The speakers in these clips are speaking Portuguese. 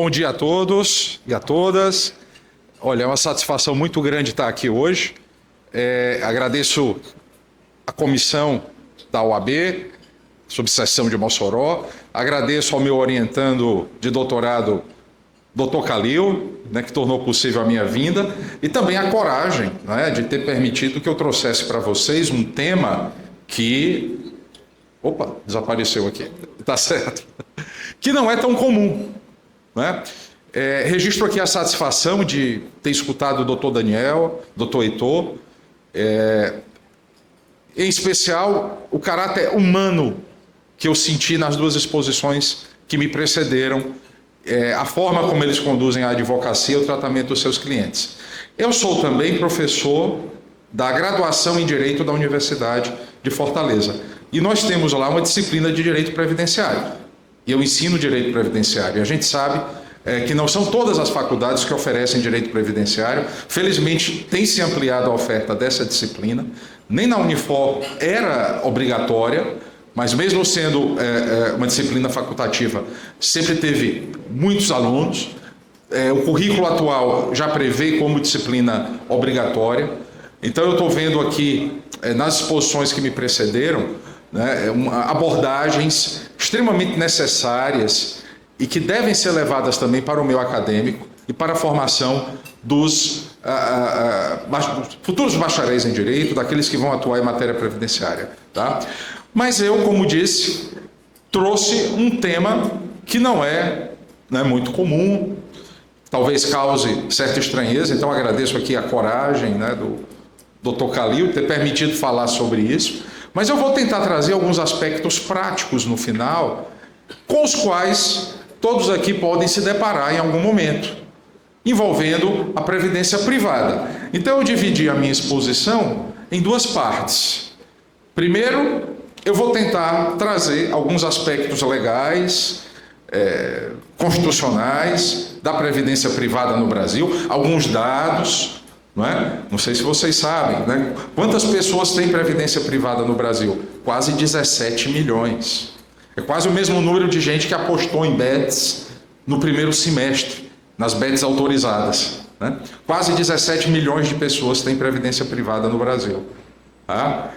Bom dia a todos e a todas. Olha, é uma satisfação muito grande estar aqui hoje. Agradeço a comissão da OAB, subseção de Mossoró. Agradeço ao meu orientando de doutorado, Dr. Calil, que tornou possível a minha vinda, e também a coragem, de ter permitido que eu trouxesse para vocês um tema que... Opa, desapareceu aqui. Tá certo. Que não é tão comum. Registro aqui a satisfação de ter escutado o doutor Daniel, doutor Heitor, em especial o caráter humano que eu senti nas duas exposições que me precederam, a forma como eles conduzem a advocacia e o tratamento dos seus clientes. Eu sou também professor da graduação em Direito da Universidade de Fortaleza, e nós temos lá uma disciplina de Direito Previdenciário. E eu ensino Direito Previdenciário. E a gente sabe que não são todas as faculdades que oferecem Direito Previdenciário. Felizmente, tem se ampliado a oferta dessa disciplina. Nem na Unifor era obrigatória, mas mesmo sendo uma disciplina facultativa, sempre teve muitos alunos. O currículo atual já prevê como disciplina obrigatória. Então, eu estou vendo aqui, nas exposições que me precederam, abordagens extremamente necessárias e que devem ser levadas também para o meio acadêmico e para a formação dos futuros bacharéis em Direito, daqueles que vão atuar em matéria previdenciária. Tá? Mas eu, como disse, trouxe um tema que não é muito comum, talvez cause certa estranheza, então agradeço aqui a coragem do Dr. Calil ter permitido falar sobre isso. Mas eu vou tentar trazer alguns aspectos práticos no final, com os quais todos aqui podem se deparar em algum momento, envolvendo a previdência privada. Então eu dividi a minha exposição em duas partes. Primeiro, eu vou tentar trazer alguns aspectos legais, constitucionais, da previdência privada no Brasil, alguns dados... Não sei se vocês sabem, quantas pessoas têm previdência privada no Brasil? Quase 17 milhões. É quase o mesmo número de gente que apostou em bets no primeiro semestre, nas bets autorizadas. Quase 17 milhões de pessoas têm previdência privada no Brasil. Tá?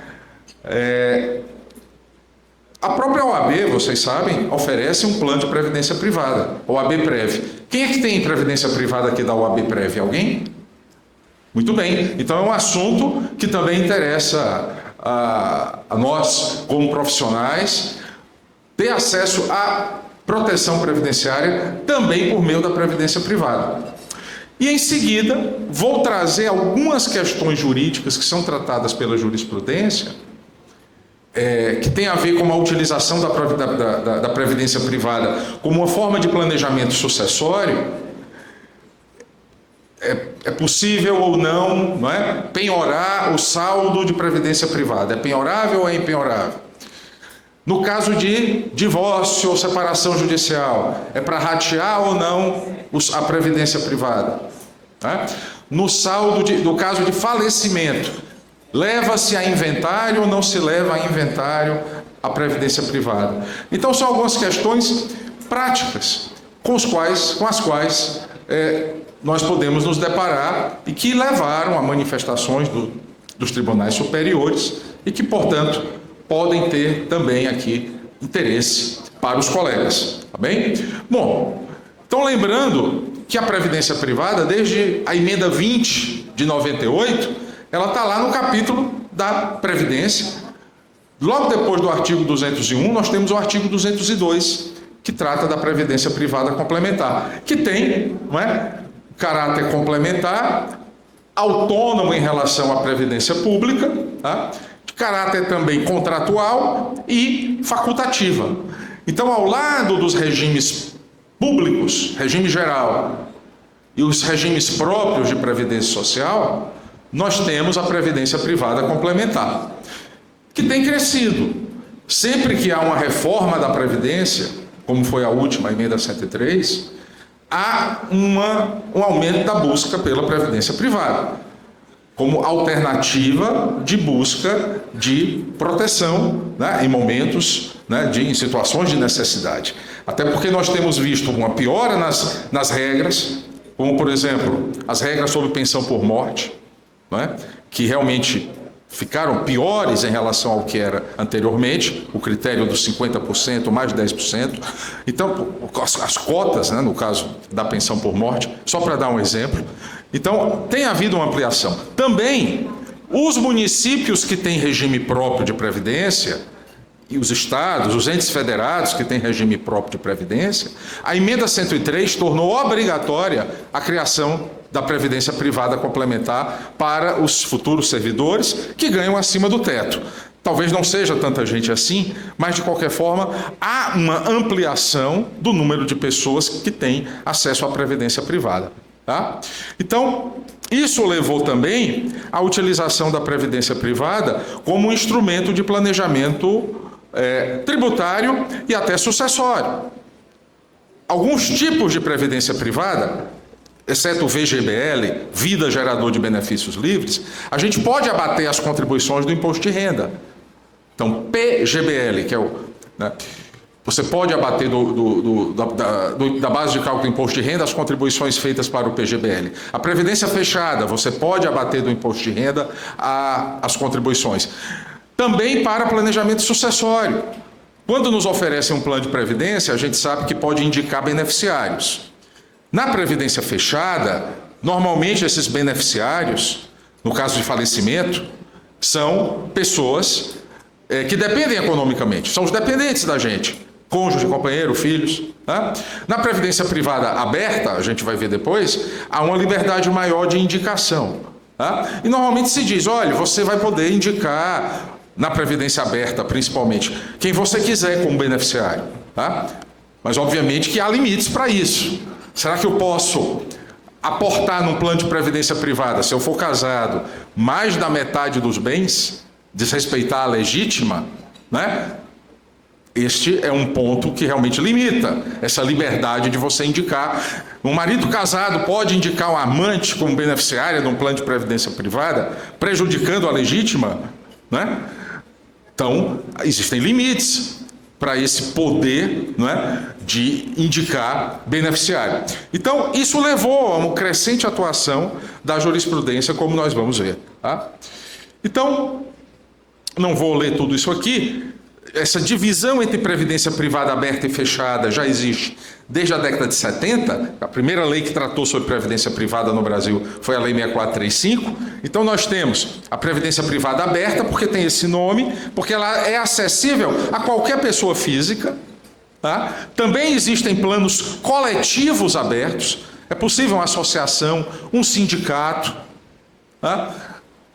A própria OAB, vocês sabem, oferece um plano de previdência privada, OAB Prev. Quem é que tem previdência privada aqui da OAB Prev? Alguém? Muito bem, então é um assunto que também interessa a nós, como profissionais, ter acesso à proteção previdenciária também por meio da previdência privada. E em seguida, vou trazer algumas questões jurídicas que são tratadas pela jurisprudência, que tem a ver com a utilização da previdência privada como uma forma de planejamento sucessório. É possível ou não, penhorar o saldo de previdência privada? É penhorável ou é impenhorável? No caso de divórcio ou separação judicial, é para ratear ou não a previdência privada? No caso de falecimento, leva-se a inventário ou não se leva a inventário a previdência privada? Então são algumas questões práticas com as quais nós podemos nos deparar e que levaram a manifestações dos tribunais superiores e que, portanto, podem ter também aqui interesse para os colegas. Tá bem? Bom, então lembrando que a previdência privada, desde a emenda 20 de 98, ela está lá no capítulo da Previdência. Logo depois do artigo 201, nós temos o artigo 202, que trata da previdência privada complementar, que tem, caráter complementar, autônomo em relação à previdência pública, de caráter também contratual e facultativa. Então, ao lado dos regimes públicos, regime geral, e os regimes próprios de previdência social, nós temos a previdência privada complementar, que tem crescido. Sempre que há uma reforma da previdência, como foi a última, a emenda 103, há um aumento da busca pela previdência privada. como alternativa de busca de proteção, né, em momentos, né, em situações de necessidade. Até porque nós temos visto uma piora nas regras, como, por exemplo, as regras sobre pensão por morte, né, que realmente ficaram piores em relação ao que era anteriormente, o critério dos 50%, mais de 10%. Então, as cotas, né, no caso da pensão por morte, só para dar um exemplo. Então, tem havido uma ampliação. Também, os municípios que têm regime próprio de previdência, e os estados, os entes federados que têm regime próprio de previdência, a emenda 103 tornou obrigatória a criação da previdência privada complementar para os futuros servidores que ganham acima do teto. Talvez não seja tanta gente assim, mas de qualquer forma há uma ampliação do número de pessoas que têm acesso à previdência privada. Tá? Então, isso levou também à utilização da previdência privada como um instrumento de planejamento tributário e até sucessório. Alguns tipos de previdência privada, exceto o VGBL, Vida Gerador de Benefícios Livres, a gente pode abater as contribuições do imposto de renda. Então, PGBL, que é o... né, você pode abater da base de cálculo do imposto de renda as contribuições feitas para o PGBL. A previdência fechada, você pode abater do imposto de renda as contribuições. Também para planejamento sucessório. Quando nos oferecem um plano de previdência, a gente sabe que pode indicar beneficiários. Na previdência fechada, normalmente esses beneficiários, no caso de falecimento, são pessoas que dependem economicamente, são os dependentes da gente, cônjuge, companheiro, filhos. Tá? Na previdência privada aberta, a gente vai ver depois, há uma liberdade maior de indicação. Tá? E normalmente se diz, olha, você vai poder indicar, na previdência aberta principalmente, quem você quiser como beneficiário. Tá? Mas obviamente que há limites para isso. Será que eu posso aportar num plano de previdência privada, se eu for casado, mais da metade dos bens, desrespeitar a legítima, né? Este é um ponto que realmente limita essa liberdade de você indicar. Um marido casado pode indicar um amante como beneficiária de um plano de previdência privada, prejudicando a legítima, né? Então, existem limites para esse poder, né, de indicar beneficiário. Então, isso levou a uma crescente atuação da jurisprudência, como nós vamos ver. Tá? Então, não vou ler tudo isso aqui. Essa divisão entre previdência privada aberta e fechada já existe desde a década de 70. A primeira lei que tratou sobre previdência privada no Brasil foi a Lei 6435. Então nós temos a previdência privada aberta, porque tem esse nome, porque ela é acessível a qualquer pessoa física. Tá? Também existem planos coletivos abertos. É possível uma associação, um sindicato. Tá?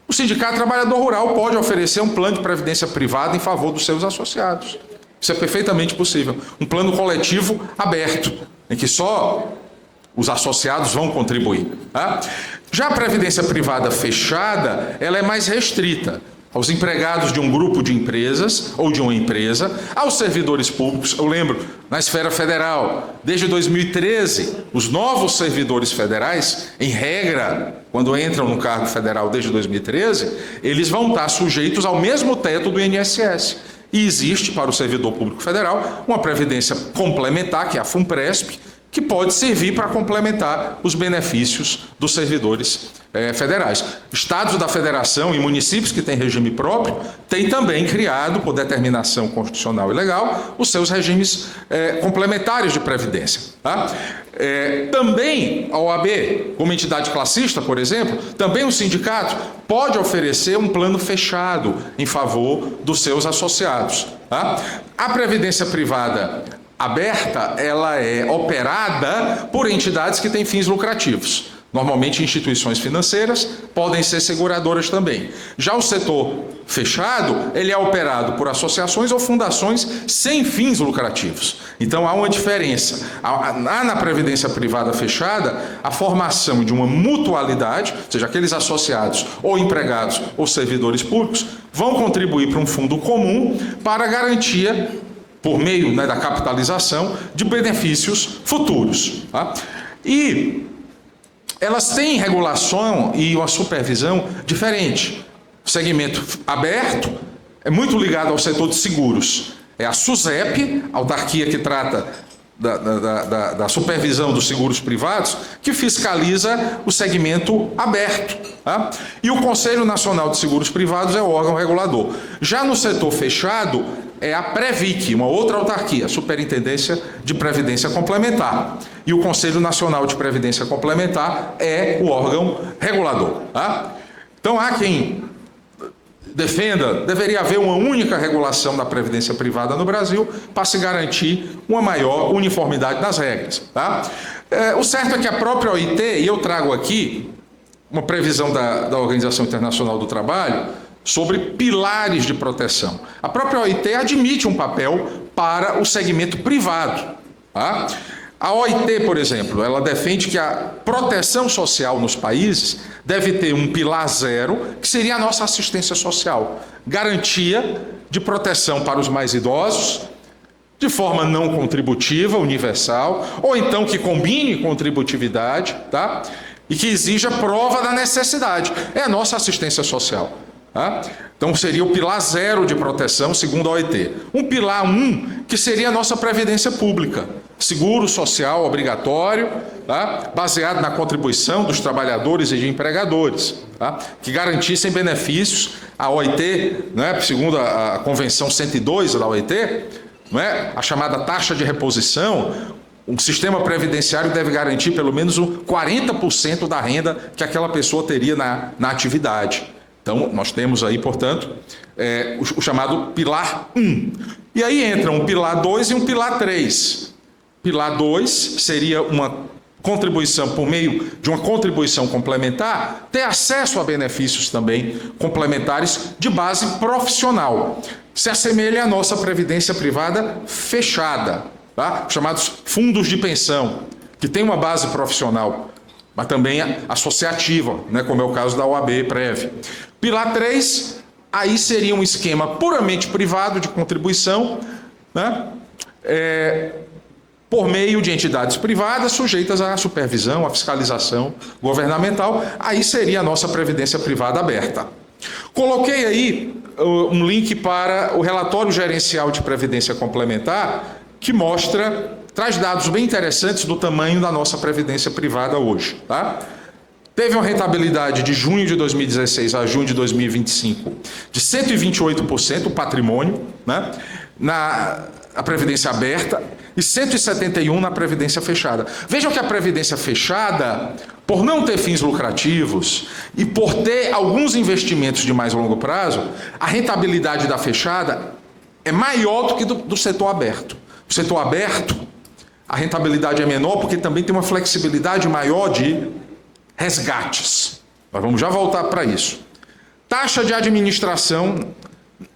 O Sindicato Trabalhador Rural pode oferecer um plano de previdência privada em favor dos seus associados. Isso é perfeitamente possível. Um plano coletivo aberto, em que só os associados vão contribuir. Tá? Já a previdência privada fechada, ela é mais restrita aos empregados de um grupo de empresas ou de uma empresa, aos servidores públicos. Eu lembro, na esfera federal, desde 2013, os novos servidores federais, em regra, quando entram no cargo federal desde 2013, eles vão estar sujeitos ao mesmo teto do INSS. E existe, para o servidor público federal, uma previdência complementar, que é a FUNPRESP, que pode servir para complementar os benefícios dos servidores federais. Estados da federação e municípios que têm regime próprio têm também criado, por determinação constitucional e legal, os seus regimes complementares de previdência. Tá? Também a OAB, como entidade classista, por exemplo, também o sindicato pode oferecer um plano fechado em favor dos seus associados. Tá? A previdência privada aberta, ela é operada por entidades que têm fins lucrativos. Normalmente instituições financeiras, podem ser seguradoras também. Já o setor fechado, ele é operado por associações ou fundações sem fins lucrativos. Então há uma diferença. Há na previdência privada fechada a formação de uma mutualidade, ou seja, aqueles associados ou empregados ou servidores públicos vão contribuir para um fundo comum para garantia, por meio, né, da capitalização, de benefícios futuros. Tá? E elas têm regulação e uma supervisão diferente. O segmento aberto é muito ligado ao setor de seguros. É a SUSEP, a autarquia que trata da supervisão dos seguros privados, que fiscaliza o segmento aberto. Tá? E o Conselho Nacional de Seguros Privados é o órgão regulador. Já no setor fechado, é a Previc, uma outra autarquia, a Superintendência de Previdência Complementar. E o Conselho Nacional de Previdência Complementar é o órgão regulador. Tá? Então há quem defenda, deveria haver uma única regulação da previdência privada no Brasil para se garantir uma maior uniformidade das regras. Tá? O certo é que a própria OIT, e eu trago aqui uma previsão da Organização Internacional do Trabalho sobre pilares de proteção. A própria OIT admite um papel para o segmento privado. Tá? A OIT, por exemplo, ela defende que a proteção social nos países deve ter um pilar zero, que seria a nossa assistência social. Garantia de proteção para os mais idosos, de forma não contributiva, universal, ou então que combine contributividade, tá? E que exija prova da necessidade. É a nossa assistência social. Tá? Então seria o pilar zero de proteção, segundo a OIT. Um pilar 1, que seria a nossa previdência pública. Seguro social obrigatório, tá? Baseado na contribuição dos trabalhadores e de empregadores, tá? Que garantissem benefícios. A OIT, né, segundo a Convenção 102 da OIT, né, a chamada taxa de reposição, o sistema previdenciário deve garantir pelo menos 40% da renda que aquela pessoa teria na atividade. Então, nós temos aí, portanto, o chamado pilar 1. E aí entra um pilar 2 e um pilar 3. Pilar 2 seria uma contribuição por meio de uma contribuição complementar, ter acesso a benefícios também complementares de base profissional. Se assemelha à nossa previdência privada fechada, tá? Chamados fundos de pensão, que tem uma base profissional, mas também associativa, né, como é o caso da OAB Prev. Pilar 3, aí seria um esquema puramente privado de contribuição, né, por meio de entidades privadas sujeitas à supervisão, à fiscalização governamental. Aí seria a nossa previdência privada aberta. Coloquei aí um link para o relatório gerencial de previdência complementar, que traz dados bem interessantes do tamanho da nossa previdência privada hoje. Tá? Teve uma rentabilidade de junho de 2016 a junho de 2025 de 128% o patrimônio, né, na previdência aberta, e 171% na previdência fechada. Vejam que a previdência fechada, por não ter fins lucrativos e por ter alguns investimentos de mais longo prazo, a rentabilidade da fechada é maior do que do setor aberto. O setor aberto, a rentabilidade é menor porque também tem uma flexibilidade maior de resgates. Nós vamos já voltar para isso. Taxa de administração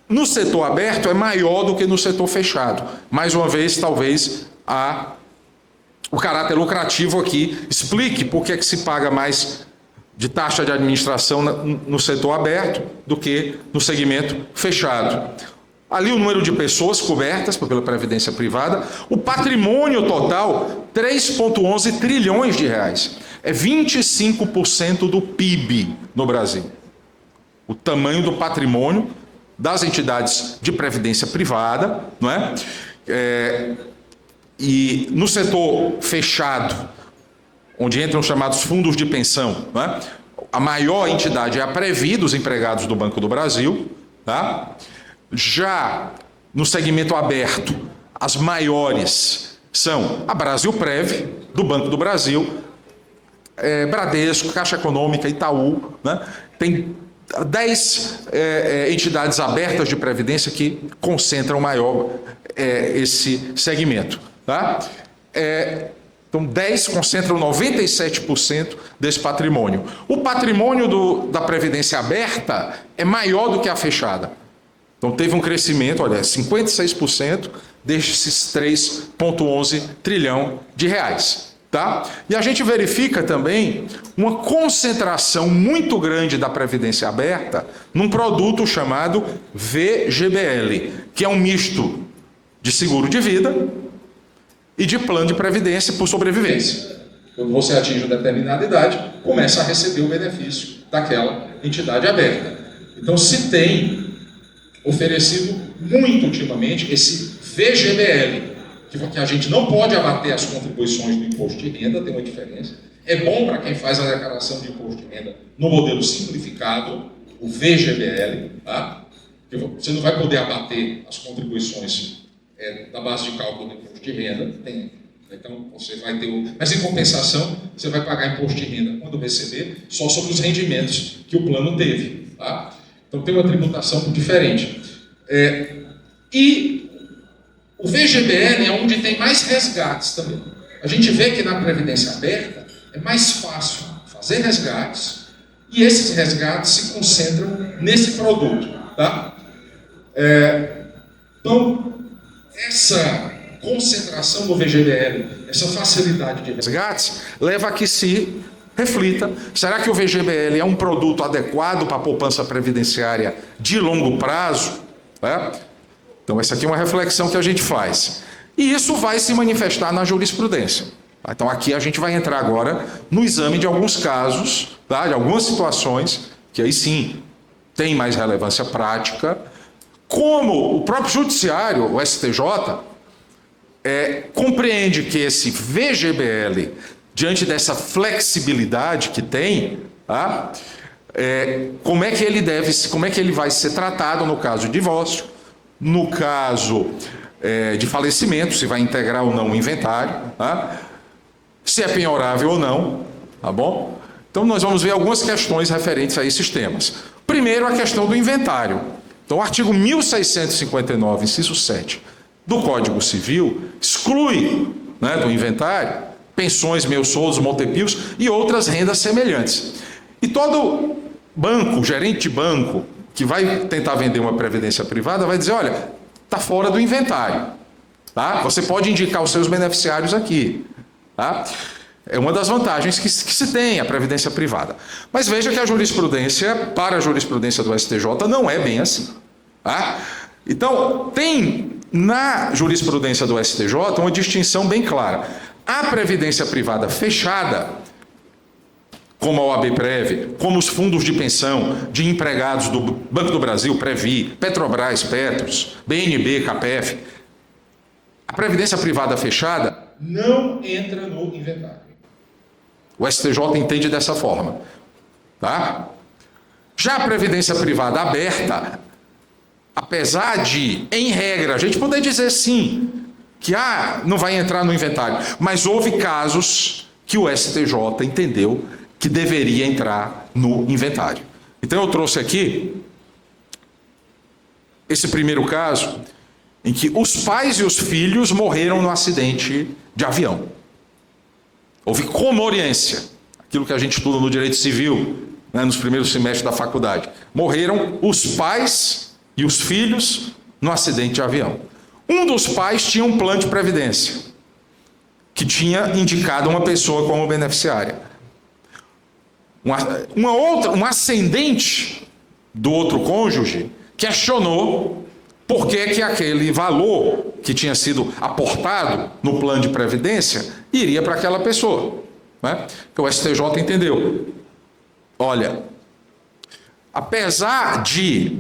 no setor aberto é maior do que no setor fechado. Mais uma vez, talvez o caráter lucrativo aqui explique por que é que se paga mais de taxa de administração no setor aberto do que no segmento fechado. Ali o número de pessoas cobertas pela previdência privada, o patrimônio total, 3,11 trilhões de reais. É 25% do PIB no Brasil. O tamanho do patrimônio das entidades de previdência privada, não é? E no setor fechado, onde entram os chamados fundos de pensão, não é? A maior entidade é a Previ, dos empregados do Banco do Brasil, tá? Já no segmento aberto, as maiores são a Brasilprev, do Banco do Brasil, Bradesco, Caixa Econômica, Itaú, né? Tem 10 entidades abertas de previdência que concentram maior esse segmento. Tá? Então, 10 concentram 97% desse patrimônio. O patrimônio da previdência aberta é maior do que a fechada. Então, teve um crescimento, olha, 56% desses 3,11 trilhão de reais. Tá? E a gente verifica também uma concentração muito grande da previdência aberta num produto chamado VGBL, que é um misto de seguro de vida e de plano de previdência por sobrevivência. Quando você atinge uma determinada idade, começa a receber o benefício daquela entidade aberta. Então, se tem oferecido muito ultimamente esse VGBL, que a gente não pode abater as contribuições do imposto de renda, tem uma diferença. É bom para quem faz a declaração de imposto de renda no modelo simplificado, o VGBL, tá? Você não vai poder abater as contribuições da base de cálculo do imposto de renda, então você vai ter mas em compensação, você vai pagar imposto de renda quando receber, só sobre os rendimentos que o plano teve, tá? Então tem uma tributação diferente. E o VGBL é onde tem mais resgates também. A gente vê que na Previdência Aberta é mais fácil fazer resgates e esses resgates se concentram nesse produto, tá? Então, essa concentração no VGBL, essa facilidade de resgates, leva a que se reflita: será que o VGBL é um produto adequado para a poupança previdenciária de longo prazo? Então, essa aqui é uma reflexão que a gente faz. E isso vai se manifestar na jurisprudência. Então, aqui a gente vai entrar agora no exame de alguns casos, tá? De algumas situações, que aí sim tem mais relevância prática, como o próprio judiciário, o STJ, compreende que esse VGBL, diante dessa flexibilidade que tem, tá? Como é que ele vai ser tratado no caso de divórcio, no caso de falecimento, se vai integrar ou não o inventário, tá? Se é penhorável ou não, tá bom? Então nós vamos ver algumas questões referentes a esses temas. Primeiro, a questão do inventário. Então, o artigo 1659, inciso 7 do Código Civil, exclui, né, do inventário pensões, meus-soldos, montepios e outras rendas semelhantes. E todo banco, gerente de banco, que vai tentar vender uma previdência privada, vai dizer: olha, está fora do inventário, tá? Você pode indicar os seus beneficiários aqui, tá? É uma das vantagens que se tem a previdência privada. Mas veja que a jurisprudência, para a jurisprudência do STJ, não é bem assim, tá? Então, tem na jurisprudência do STJ uma distinção bem clara. A previdência privada fechada, como a OAB-Prev, como os fundos de pensão de empregados do Banco do Brasil, Previ, Petrobras, Petros, BNB, CAPEF, a previdência privada fechada não entra no inventário. O STJ entende dessa forma, tá? Já a previdência privada aberta, apesar de, em regra, a gente poder dizer sim, que não vai entrar no inventário, mas houve casos que o STJ entendeu que deveria entrar no inventário. Então eu trouxe aqui esse primeiro caso, em que os pais e os filhos morreram no acidente de avião. Houve comoriência, aquilo que a gente estuda no direito civil, né, nos primeiros semestres da faculdade. Morreram os pais e os filhos no acidente de avião. Um dos pais tinha um plano de previdência, que tinha indicado uma pessoa como beneficiária. Um ascendente do outro cônjuge questionou por que aquele valor que tinha sido aportado no plano de previdência iria para aquela pessoa, né? Então o STJ entendeu: olha, apesar de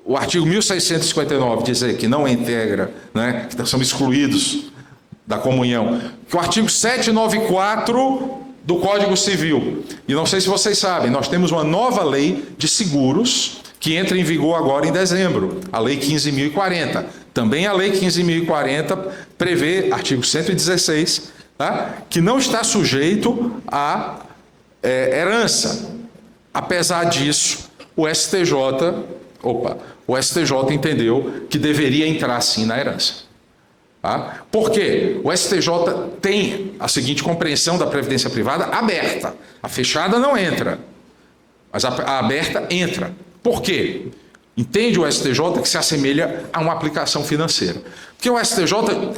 o artigo 1659 dizer que não integra, né, que são excluídos da comunhão, que o artigo 794 do Código Civil, e não sei se vocês sabem, nós temos uma nova lei de seguros que entra em vigor agora em dezembro, a Lei 15.040. Também a Lei 15.040 prevê, artigo 116, tá, que não está sujeito à herança. Apesar disso, o STJ entendeu que deveria entrar sim na herança. Tá? Por quê? O STJ tem a seguinte compreensão da previdência privada aberta. A fechada não entra, mas a aberta entra. Por quê? Entende o STJ que se assemelha a uma aplicação financeira. Porque o STJ,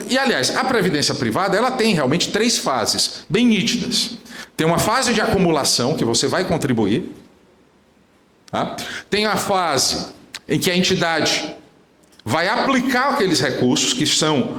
e aliás, a previdência privada, ela tem realmente 3 fases bem nítidas. Tem uma fase de acumulação, que você vai contribuir. Tá? Tem a fase em que a entidade vai aplicar aqueles recursos que são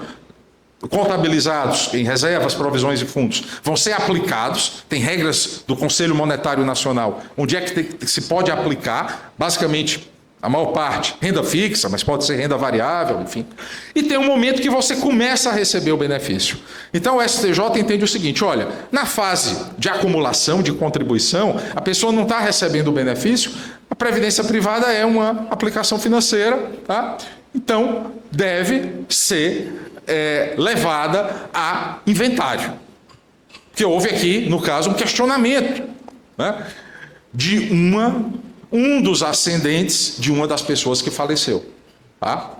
contabilizados em reservas, provisões e fundos, vão ser aplicados. Tem regras do Conselho Monetário Nacional, onde é que se pode aplicar, basicamente, a maior parte, renda fixa, mas pode ser renda variável, enfim. E tem um momento que você começa a receber o benefício. Então o STJ entende o seguinte, olha, na fase de acumulação, de contribuição, a pessoa não está recebendo o benefício, a previdência privada é uma aplicação financeira, tá? Então deve ser levada a inventário. Porque houve aqui, no caso, um questionamento, né, de um dos ascendentes de uma das pessoas que faleceu. Tá?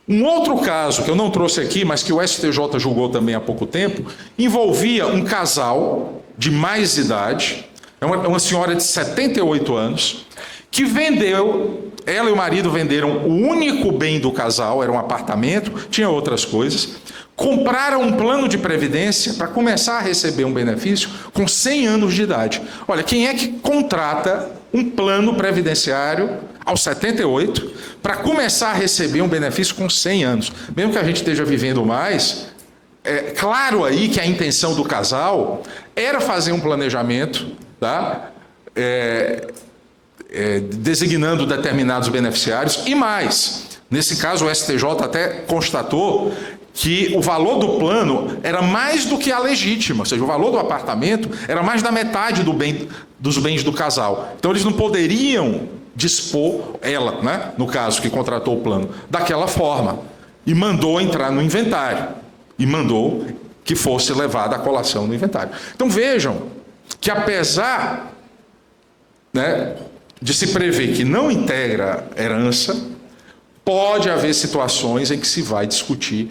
Um outro caso, que eu não trouxe aqui, mas que o STJ julgou também há pouco tempo, envolvia um casal de mais idade, uma senhora de 78 anos, que vendeu, ela e o marido venderam o único bem do casal, era um apartamento, tinha outras coisas, compraram um plano de previdência para começar a receber um benefício com 100 anos de idade. Olha, quem é que contrata um plano previdenciário aos 78 para começar a receber um benefício com 100 anos? Mesmo que a gente esteja vivendo mais, é claro aí que a intenção do casal era fazer um planejamento, tá? Designando determinados beneficiários, e mais, nesse caso o STJ até constatou que o valor do plano era mais do que a legítima, ou seja, o valor do apartamento era mais da metade dos bens do casal. Então eles não poderiam dispor, ela, né, no caso que contratou o plano, daquela forma, e mandou entrar no inventário, e mandou que fosse levada a colação no inventário. Então vejam que apesar, né, de se prever que não integra herança, pode haver situações em que se vai discutir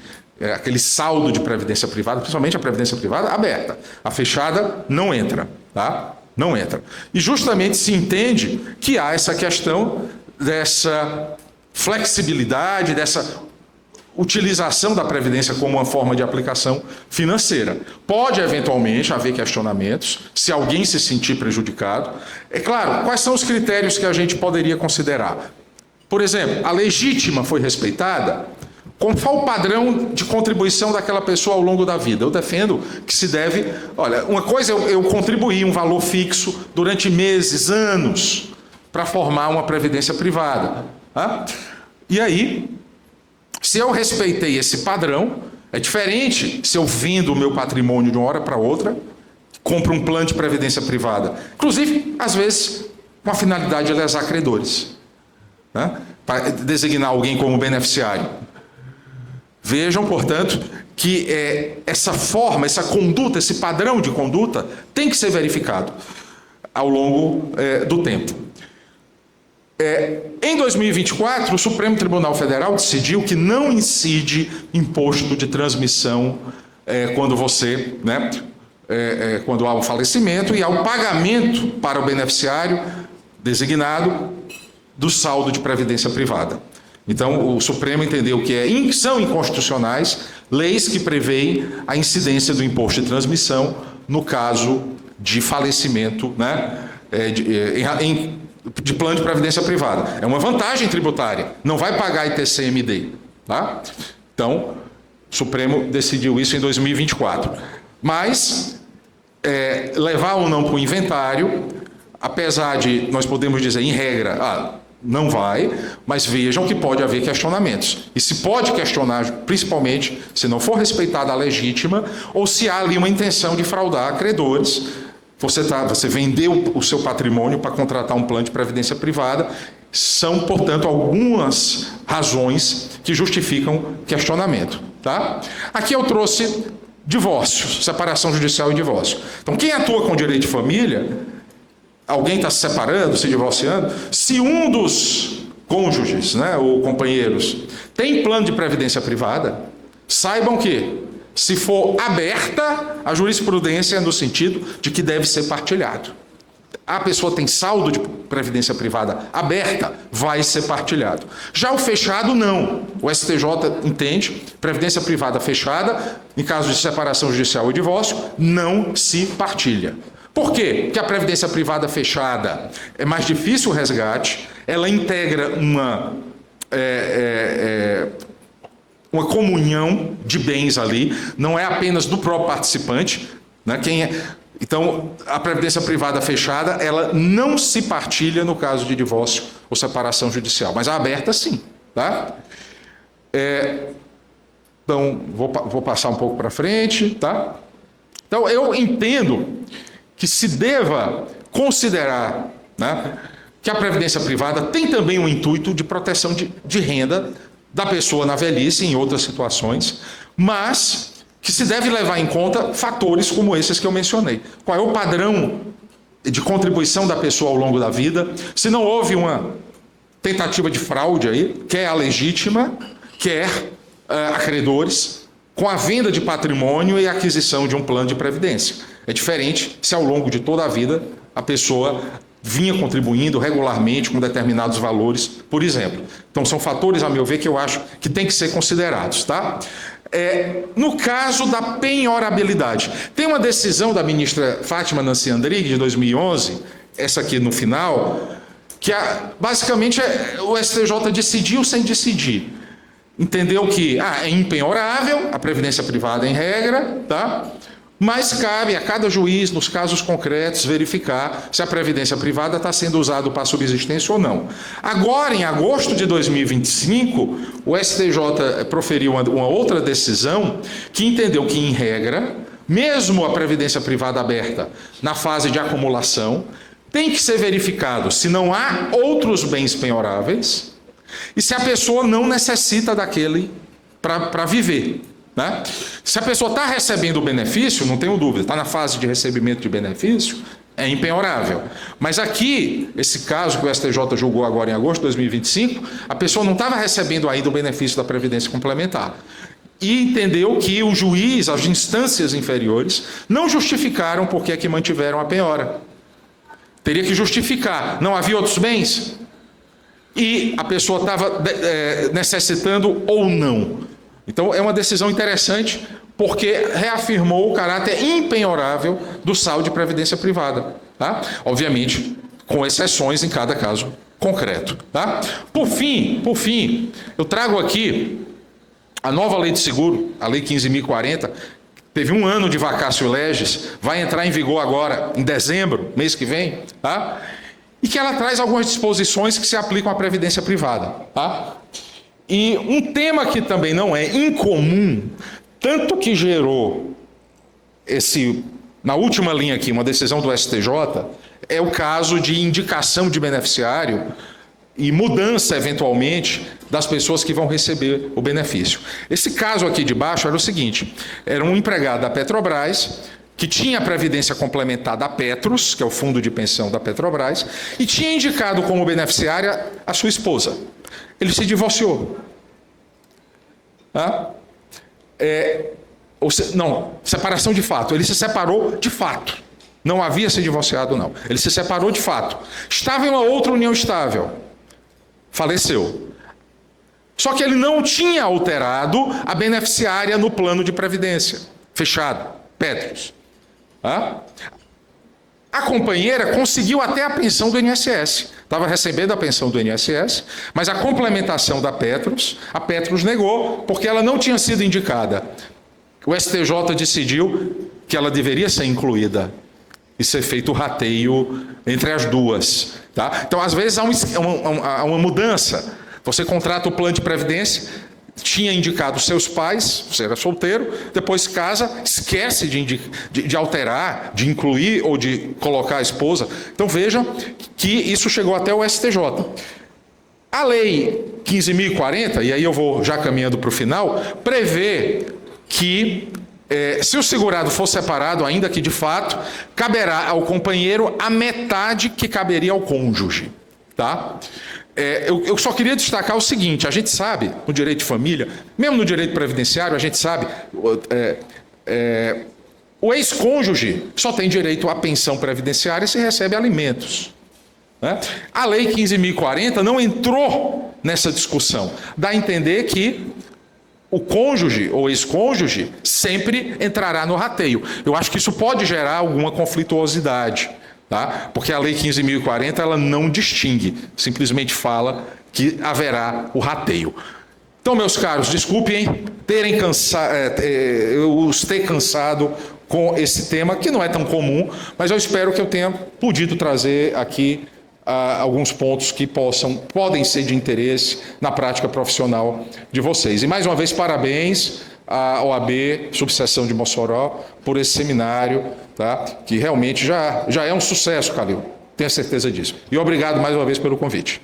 aquele saldo de previdência privada, principalmente a previdência privada aberta. A fechada não entra, tá? Não entra. E justamente se entende que há essa questão dessa flexibilidade, dessa utilização da previdência como uma forma de aplicação financeira. Pode eventualmente haver questionamentos, se alguém se sentir prejudicado. É claro, quais são os critérios que a gente poderia considerar? Por exemplo, a legítima foi respeitada? Qual o padrão de contribuição daquela pessoa ao longo da vida? Eu defendo que se deve... Olha, uma coisa eu contribuí um valor fixo durante meses, anos, para formar uma previdência privada. Tá? E aí, se eu respeitei esse padrão, é diferente se eu vendo o meu patrimônio de uma hora para outra, compro um plano de previdência privada. Inclusive, às vezes, com a finalidade de lesar credores, né? Para designar alguém como beneficiário. Vejam, portanto, que essa forma, essa conduta, esse padrão de conduta tem que ser verificado ao longo do tempo. Em 2024, o Supremo Tribunal Federal decidiu que não incide imposto de transmissão quando você, né, quando há um falecimento e há o pagamento para o beneficiário designado do saldo de previdência privada. Então, o Supremo entendeu que são inconstitucionais leis que preveem a incidência do imposto de transmissão no caso de falecimento, né, de plano de previdência privada. É uma vantagem tributária, não vai pagar ITCMD. Tá? Então, o Supremo decidiu isso em 2024. Mas, levar ou não para o inventário, apesar de, nós podemos dizer, em regra, não vai, mas vejam que pode haver questionamentos. E se pode questionar, principalmente, se não for respeitada a legítima, ou se há ali uma intenção de fraudar credores. Você vendeu o seu patrimônio para contratar um plano de previdência privada. São, portanto, algumas razões que justificam questionamento. Tá? Aqui eu trouxe divórcio, separação judicial e divórcio. Então, quem atua com direito de família, alguém está se separando, se divorciando, se um dos cônjuges, né, ou companheiros, tem plano de previdência privada, saibam que, se for aberta, a jurisprudência é no sentido de que deve ser partilhado. A pessoa tem saldo de previdência privada aberta, vai ser partilhado. Já o fechado, não. O STJ entende, previdência privada fechada, em caso de separação judicial ou divórcio, não se partilha. Por quê? Porque a previdência privada fechada é mais difícil o resgate, ela integra uma comunhão de bens ali, não é apenas do próprio participante, né? Então, a previdência privada fechada, ela não se partilha no caso de divórcio ou separação judicial, mas a aberta sim, tá? Então, vou passar um pouco para frente, tá? Então, eu entendo que se deva considerar, né, que a previdência privada tem também um intuito de proteção de renda da pessoa na velhice e em outras situações, mas que se deve levar em conta fatores como esses que eu mencionei. Qual é o padrão de contribuição da pessoa ao longo da vida? Se não houve uma tentativa de fraude aí, quer a legítima, quer acreedores, com a venda de patrimônio e a aquisição de um plano de previdência. É diferente se ao longo de toda a vida a pessoa vinha contribuindo regularmente com determinados valores, por exemplo. Então são fatores, a meu ver, que eu acho que tem que ser considerados, tá? No caso da penhorabilidade, tem uma decisão da ministra Fátima Nancy Andrighi, de 2011, essa aqui no final, que basicamente o STJ decidiu sem decidir. Entendeu que é impenhorável, a previdência privada em regra, tá? Mas cabe a cada juiz, nos casos concretos, verificar se a previdência privada está sendo usada para subsistência ou não. Agora, em agosto de 2025, o STJ proferiu uma outra decisão que entendeu que, em regra, mesmo a previdência privada aberta na fase de acumulação, tem que ser verificado se não há outros bens penhoráveis e se a pessoa não necessita daquele para viver. Né? Se a pessoa está recebendo o benefício, não tenho dúvida, está na fase de recebimento de benefício, é impenhorável. Mas aqui, esse caso que o STJ julgou agora em agosto de 2025, a pessoa não estava recebendo ainda o benefício da Previdência Complementar. E entendeu que o juiz, as instâncias inferiores, não justificaram por que mantiveram a penhora. Teria que justificar. Não havia outros bens? E a pessoa estava necessitando ou não. Então, é uma decisão interessante, porque reafirmou o caráter impenhorável do saldo de previdência privada. Tá? Obviamente, com exceções em cada caso concreto. Tá? Por fim, eu trago aqui a nova lei de seguro, a Lei 15.040, teve 1 ano de vacatio legis, vai entrar em vigor agora, em dezembro, mês que vem, tá? E que ela traz algumas disposições que se aplicam à previdência privada. Tá? E um tema que também não é incomum, tanto que gerou na última linha aqui, uma decisão do STJ, é o caso de indicação de beneficiário e mudança, eventualmente, das pessoas que vão receber o benefício. Esse caso aqui de baixo era o seguinte, era um empregado da Petrobras, que tinha a previdência complementar da Petros, que é o fundo de pensão da Petrobras, e tinha indicado como beneficiária a sua esposa. Ele se divorciou. Separação de fato. Ele se separou de fato. Não havia se divorciado, não. Ele se separou de fato. Estava em uma outra união estável. Faleceu. Só que ele não tinha alterado a beneficiária no plano de previdência. Fechado. Petros. A companheira conseguiu até a pensão do INSS. Estava recebendo a pensão do INSS, mas a complementação da Petros, a Petros negou, porque ela não tinha sido indicada. O STJ decidiu que ela deveria ser incluída e ser feito o rateio entre as duas. Tá? Então, às vezes, há uma mudança. Você contrata o plano de previdência, tinha indicado seus pais, você era solteiro, depois casa, esquece de alterar, de incluir ou de colocar a esposa. Então vejam que isso chegou até o STJ. A lei 15.040, e aí eu vou já caminhando para o final, prevê que se o segurado for separado, ainda que de fato, caberá ao companheiro a metade que caberia ao cônjuge. Tá? Eu só queria destacar o seguinte, a gente sabe, no direito de família, mesmo no direito previdenciário, a gente sabe, o ex-cônjuge só tem direito à pensão previdenciária se recebe alimentos. Né? A lei 15.040 não entrou nessa discussão, dá a entender que o cônjuge ou ex-cônjuge sempre entrará no rateio. Eu acho que isso pode gerar alguma conflituosidade. Tá? Porque a Lei 15.040 ela não distingue, simplesmente fala que haverá o rateio. Então, meus caros, desculpem eu os ter cansado com esse tema, que não é tão comum, mas eu espero que eu tenha podido trazer aqui alguns pontos que podem ser de interesse na prática profissional de vocês. E mais uma vez, parabéns à OAB Subseção de Mossoró por esse seminário, tá? Que realmente já é um sucesso, Calil, tenho certeza disso. E obrigado mais uma vez pelo convite.